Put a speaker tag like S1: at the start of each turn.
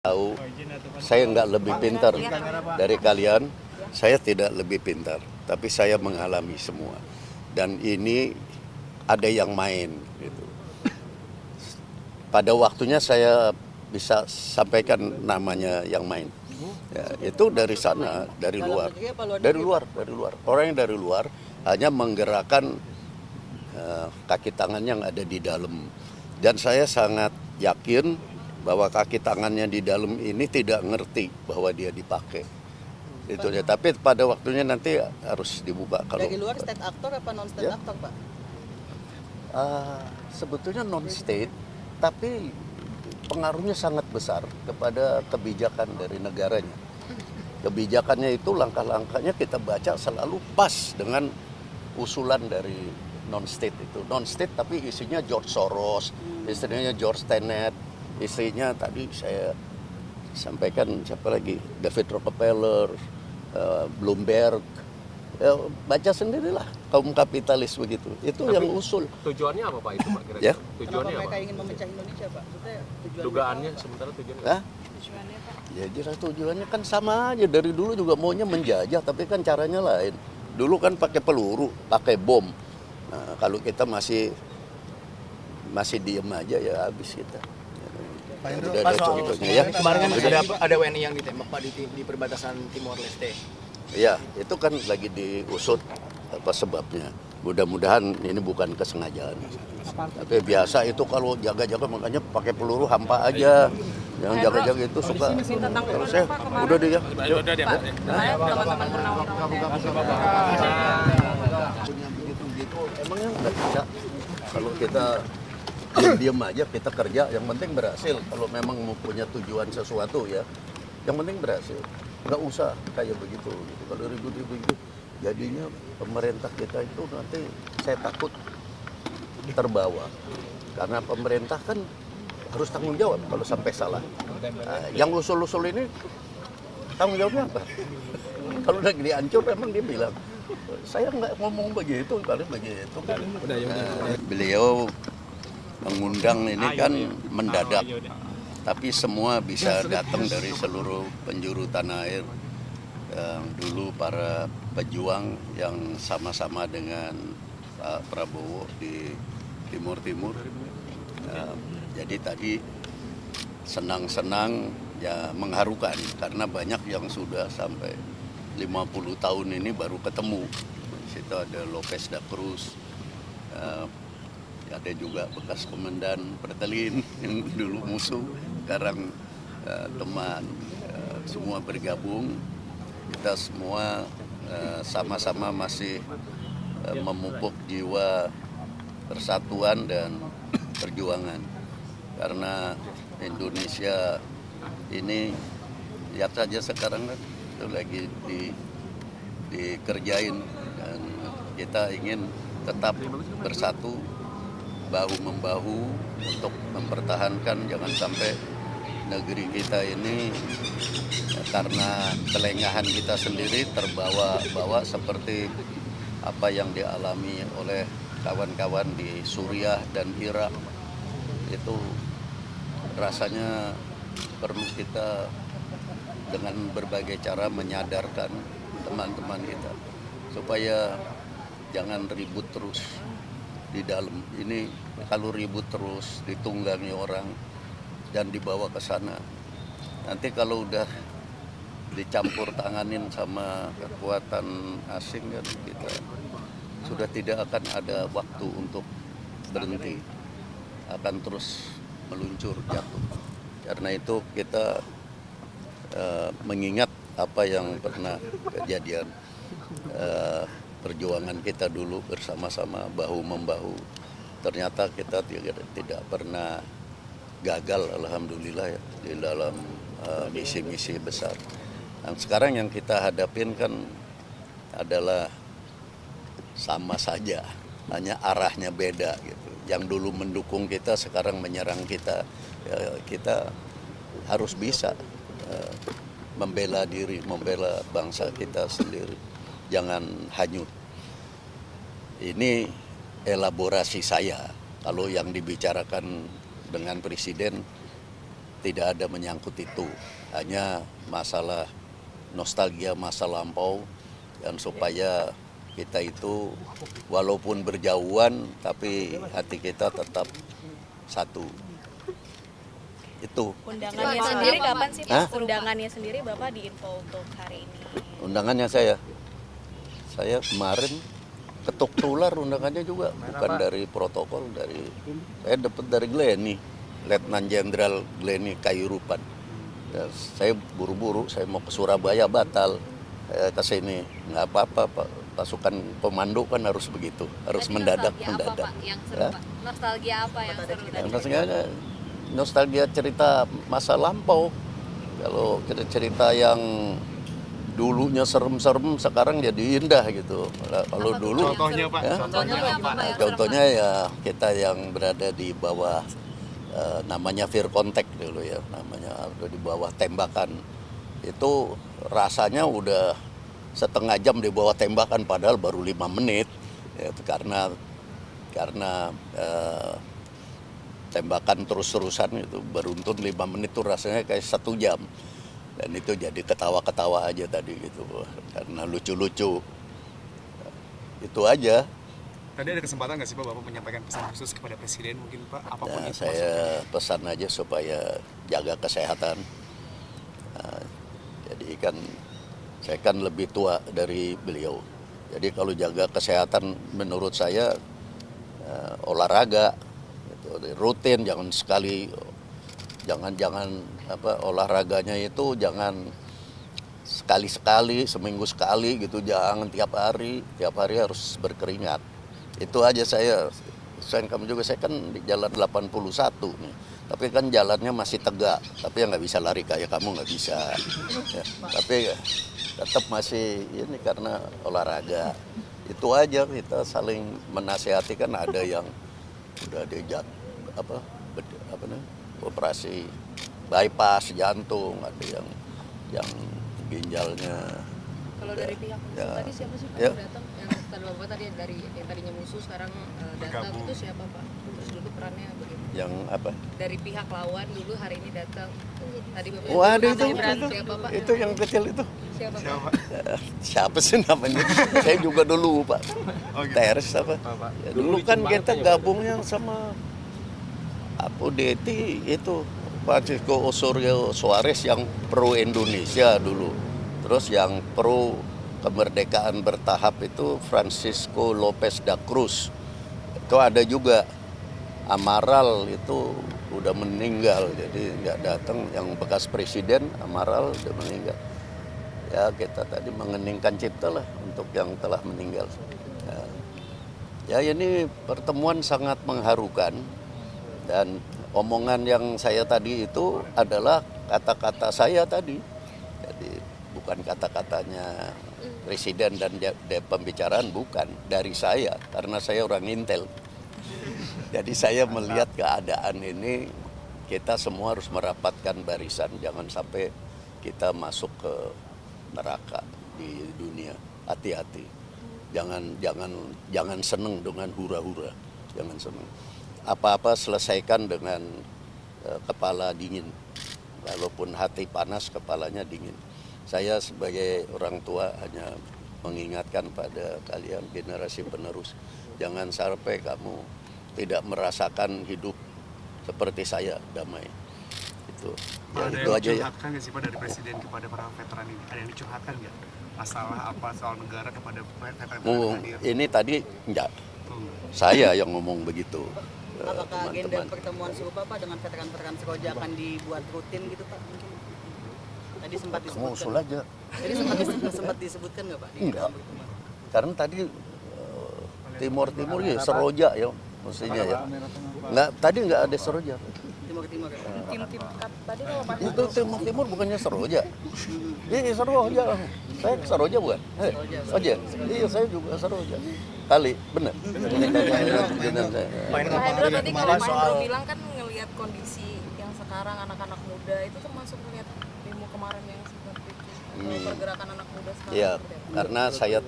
S1: Tahu, saya nggak lebih pintar dari kalian, saya tidak lebih pintar, tapi saya mengalami semua. Dan ini ada yang main, gitu. Pada waktunya saya bisa sampaikan namanya yang main. Ya, itu dari sana, dari luar. Orang yang dari luar hanya menggerakkan kaki tangan yang ada di dalam. Dan saya sangat yakin bahwa kaki tangannya di dalam ini tidak ngerti bahwa dia dipakai. Itu ya. Tapi pada waktunya nanti harus dibuka. Kalau
S2: dari luar state actor apa non state actor, Pak?
S1: Sebetulnya non state, tapi pengaruhnya sangat besar kepada kebijakan dari negaranya. Kebijakannya itu langkah-langkahnya kita baca selalu pas dengan usulan dari non state itu. Non state tapi isinya George Soros, istrinya George Tenet, istrinya tadi saya sampaikan siapa lagi, David Rockefeller, Bloomberg. Ya, baca sendirilah kaum kapitalis begitu. Itu tapi yang usul.
S3: Tujuannya apa Pak itu Pak kira-kira?
S1: Ya?
S3: Tujuannya
S2: mereka
S3: apa?
S2: ingin memecah Indonesia Pak? Maksudnya
S3: Dugaannya sementara tujuannya.
S1: Hah? Ya jelas tujuannya kan sama aja, dari dulu juga maunya menjajah, tapi kan caranya lain. Dulu kan pakai peluru, pakai bom. Nah, kalau kita masih diem aja ya habis kita.
S4: Pak Indro,
S1: Udah
S4: Pak,
S1: ada
S4: soal
S1: contohnya ya.
S4: kemarin kan ada WNI yang ditembak Pak di perbatasan Timor Leste.
S1: Ya, itu kan lagi diusut apa sebabnya. Mudah-mudahan ini bukan kesengajaan. Tapi biasa itu kalau jaga-jaga makanya pakai peluru hampa aja. Yang jaga-jaga itu suka. Kalau saya udah deh ya.
S3: Udah dia.
S1: Begitu emangnya nggak bisa. Kalau kita diam aja, kita kerja, yang penting berhasil. Kalau memang mau punya tujuan sesuatu ya, yang penting berhasil. Nggak usah kayak begitu. Gitu. Kalau ribut-ribut gitu, jadinya pemerintah kita itu nanti saya takut terbawa. Karena pemerintah kan harus tanggung jawab kalau sampai salah. Nah, yang usul-usul ini tanggung jawabnya apa? Kalau lagi dihancur memang dia bilang, saya nggak ngomong begitu, kali begitu. Beliau mengundang ini kan mendadak, tapi semua bisa datang dari seluruh penjuru tanah air. Yang dulu para pejuang yang sama-sama dengan Pak Prabowo di Timur. Jadi tadi senang-senang ya, mengharukan karena banyak yang sudah sampai 50 tahun ini baru ketemu. Di situ ada Lopez da Cruz, ada juga bekas komandan Pertelin yang dulu musuh, sekarang teman, semua bergabung. Kita semua sama-sama masih memupuk jiwa persatuan dan perjuangan. Karena Indonesia ini lihat saja sekarang kan itu lagi dikerjain, dan kita ingin tetap bersatu bahu-membahu untuk mempertahankan jangan sampai negeri kita ini karena kelengahan kita sendiri terbawa-bawa seperti apa yang dialami oleh kawan-kawan di Suriah dan Irak. Itu rasanya perlu kita dengan berbagai cara menyadarkan teman-teman kita supaya jangan ribut terus di dalam ini. Kalau ribut terus ditunggangi orang dan dibawa ke sana, nanti kalau udah dicampur tanganin sama kekuatan asing kan kita sudah tidak akan ada waktu untuk berhenti, akan terus meluncur jatuh. Karena itu kita mengingat apa yang pernah kejadian, perjuangan kita dulu bersama-sama bahu-membahu. Ternyata kita tidak pernah gagal, alhamdulillah ya, di dalam misi-misi besar. Dan sekarang yang kita hadapin kan adalah sama saja, hanya arahnya beda gitu. Yang dulu mendukung kita sekarang menyerang kita. Ya, kita harus bisa membela diri, membela bangsa kita sendiri. Jangan hanyut. Ini elaborasi saya. Kalau yang dibicarakan dengan presiden tidak ada menyangkut itu. Hanya masalah nostalgia masa lampau dan supaya kita itu walaupun berjauhan tapi hati kita tetap satu. Itu.
S5: Undangannya sendiri kapan sih?
S1: Hah?
S5: Undangannya sendiri Bapak diinfo untuk hari ini.
S1: Undangannya saya kemarin ketuk tular undangannya juga, bukan dari protokol, saya dapat dari Glenny, Letnan Jenderal Glenny Kayurupan. Ya, saya buru-buru, saya mau ke Surabaya batal, saya ke sini nggak apa-apa, Pak. Pasukan komando kan harus begitu, harus mendadak.
S5: Apa, Pak, yang seru,
S1: Ya?
S5: Pak? Nostalgia apa yang seru tadi?
S1: Nostalgia cerita masa lampau. Kalau cerita yang dulunya serem-serem sekarang jadi indah gitu. Kalau dulu
S3: Contohnya Pak,
S1: ya?
S3: contohnya apa?
S1: Contohnya ya kita yang berada di bawah namanya fear contact dulu ya, namanya di bawah tembakan. Itu rasanya udah setengah jam di bawah tembakan padahal baru 5 menit. Ya, karena tembakan terus-terusan itu beruntun 5 menit tuh rasanya kayak 1 jam. Dan itu jadi ketawa-ketawa aja tadi gitu, karena lucu-lucu. Itu aja.
S6: Tadi ada kesempatan nggak sih Pak Bapak menyampaikan pesan khusus kepada Presiden mungkin Pak? Apapun
S1: Nah,
S6: itu
S1: saya pesan aja supaya jaga kesehatan. Nah, jadi kan saya kan lebih tua dari beliau. Jadi kalau jaga kesehatan menurut saya olahraga gitu, rutin, jangan olahraganya itu jangan sekali-sekali, seminggu sekali gitu, jangan tiap hari harus berkeringat. Itu aja saya kamu juga, saya kan di jalan 81 nih, tapi kan jalannya masih tegak, tapi ya nggak bisa lari kayak kamu, nggak bisa. Ya, tapi tetap masih ini karena olahraga. Itu aja, kita saling menasehati. Kan ada yang udah diajak operasi bypass jantung, ada yang ginjalnya.
S5: Kalau dari pihak musuh
S1: Ya.
S5: tadi siapa sih Pak
S1: Ya.
S5: yang datang? Yang tadi Bapak tadi dari yang tadinya musuh sekarang datang
S6: Bergabung.
S5: itu siapa Pak? Terus dulu perannya bagaimana?
S1: Yang apa?
S5: Dari pihak lawan dulu hari ini datang. Tadi Bapak
S1: Oh, ada
S5: yang
S1: itu,
S5: berat siapa Pak?
S1: itu yang kecil itu.
S5: Siapa Pak?
S6: siapa?
S1: Siapa sih namanya? Saya juga dulu Pak.
S6: Oh, gitu.
S1: Teres apa?
S3: Pak.
S1: Ya, dulu
S3: Dulu
S1: kan
S3: licin
S1: kita
S3: banget ya, Pak.
S1: gabungnya sama Apo Deti itu, Francisco Osorio Suarez yang pro Indonesia dulu. Terus yang pro kemerdekaan bertahap itu Francisco Lopez da Cruz. Itu ada juga. Amaral itu udah meninggal, jadi nggak datang. Yang bekas presiden Amaral udah meninggal. Ya kita tadi mengeningkan cipta lah untuk yang telah meninggal. Ya ini pertemuan sangat mengharukan, dan omongan yang saya tadi itu adalah kata-kata saya tadi. Jadi bukan kata-katanya presiden dan pembicaraan, bukan dari saya, karena saya orang Intel. Jadi saya melihat keadaan ini, kita semua harus merapatkan barisan, jangan sampai kita masuk ke neraka di dunia. Hati-hati, jangan seneng dengan hura-hura, jangan seneng. Apa-apa selesaikan dengan kepala dingin, walaupun hati panas, kepalanya dingin. Saya sebagai orang tua hanya mengingatkan pada kalian generasi penerus, jangan sampai kamu tidak merasakan hidup seperti saya, damai. Itu. Ya,
S6: Ada
S1: itu
S6: yang
S1: aja ya.
S6: dicurhatkan nggak sih Pak dari Presiden kepada para veteran ini? Ada yang dicurhatkan nggak? Masalah apa soal negara kepada veteran
S1: Oh,
S6: hadir?
S1: ini tadi enggak,
S6: Hmm.
S1: saya yang ngomong begitu.
S2: Apakah agenda
S1: Teman-teman.
S2: pertemuan serupa Pak dengan veteran-veteran Seroja akan dibuat rutin gitu Pak? Mungkin. Tadi sempat
S1: Kamu
S2: disebutkan.
S1: usul aja.
S2: Jadi sempat disebutkan nggak Pak? Di
S1: Enggak.
S2: dalam pertemuan?
S1: Karena tadi timur ya, Seroja ya, mestinya ya. Enggak, tadi enggak ada Seroja.
S2: Timur-timur ya Pak?
S5: Tim-tim tadi kalau Pak
S1: Itu timur bukannya Seroja. Iya, Seroja. Saya Seroja bukan? Seroja. Iya, saya juga Seroja. Kali, benar.
S5: Pak Hendro tadi kalau Pak Hendro bilang kan ngelihat kondisi yang sekarang anak-anak muda itu termasuk ngelihat demo kemarin yang seperti itu. Pergerakan anak muda sekarang.
S1: Iya,
S5: seperti apa?
S1: karena saya